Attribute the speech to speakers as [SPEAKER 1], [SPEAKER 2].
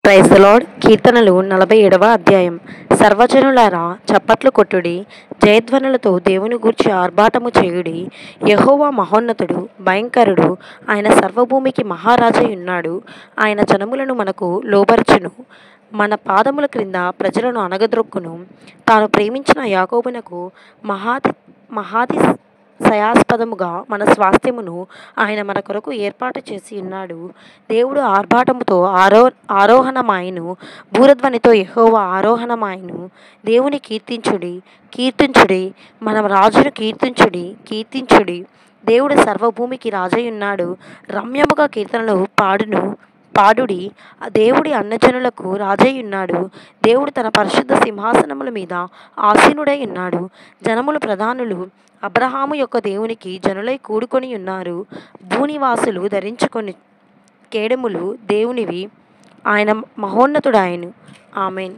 [SPEAKER 1] Praise the lord. కీర్తనలు 47వ అధ్యాయం. సర్వజనులారా చప్పట్లు కొట్టుడి, జయధ్వనులతో దేవుని గూర్చి ఆర్భాటము చేయుడి. యెహోవా మహోన్నతుడు, భయంకరుడు, ఆయన సర్వభూమికి మహారాజై ఉన్నాడు. ఆయన జనములను మనకు లోబరచును, మన పాదముల క్రింద ప్రజలను అనగద్రొక్కును. తాను ప్రేమించిన యాకోబునకు మహాది శయాస్పదముగా మన స్వాస్థ్యమును ఆయన మన కొరకు ఏర్పాటు చేసి ఉన్నాడు. దేవుడు ఆర్భాటముతో ఆరోహణమాయను, బూరధ్వనితో యెహోవా ఆరోహణమాయను. దేవుని కీర్తించుడి, మన రాజును కీర్తించుడి. దేవుడు సర్వభూమికి రాజై ఉన్నాడు. రమ్యముగా కీర్తనలు పాడుడి. దేవుడి అన్నజనులకు రాజై ఉన్నాడు. దేవుడు తన పరిశుద్ధ సింహాసనముల మీద ఆసీనుడై ఉన్నాడు. జనములు ప్రధానులు అబ్రహాము యొక్క దేవునికి జనులై కూడుకొని ఉన్నారు. భూనివాసులు ధరించుకొని కేడములు దేవునివి. ఆయన మహోన్నతుడాయను. ఆమెన్.